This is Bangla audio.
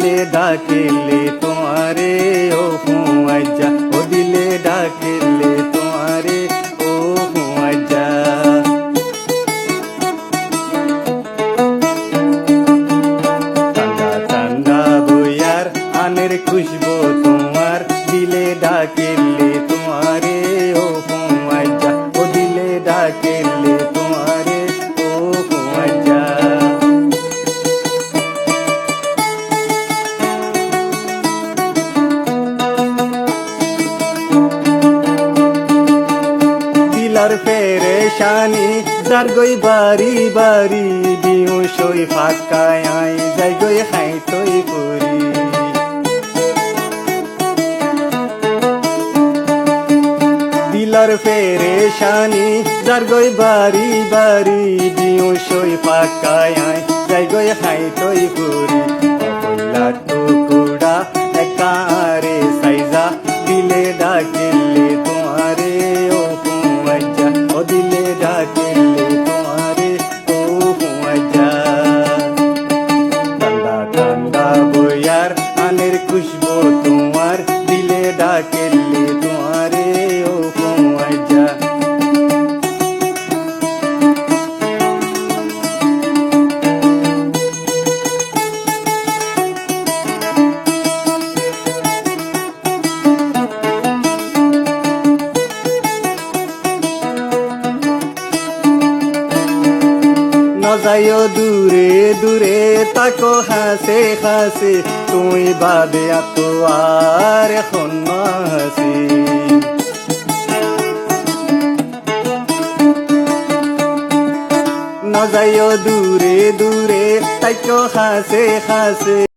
দিলে ডাকিলে তোমারে ও হুয়াইজা ও দিলে ডাকিলে তোমারে ও হুয়াইজা ঠান্ডা ঠান্ডা বইয়ার আনের খুশবু তোমার দিলে ডাকিলে তোমারে ও হুয়াইজা ও দিলে ডাকিলে তোমারে ও হুয়াইজা দিলার পেরেশানি যার গই বাড়ি বাড়ি বিউ সই ফাঁকায় আই যাই গই খাই তৈ করি দিলার পেরেশানি যার গই বাড়ি বাড়ি বিউ সই ফাঁকায় আই যাই গই খাই তৈ করি কইলা টুকুড়া একারে সাইজা দিলে ডাকিলে তোমারে ও হুয়াইজা ও দিলে ডাকিলে তোমারে ও হুয়াইজা ঠান্ডা ঠান্ডা বইয়ার আনের খুশবু তোমার দিলে ডাকিলে তোমারে ও হুয়াইজা নজাইও দূরে দূরে তাকো হাসে হাসে তুই বাদে আতো আর এখন হাসি নজাইও দূরে দূরে তাকো হাসে হাসে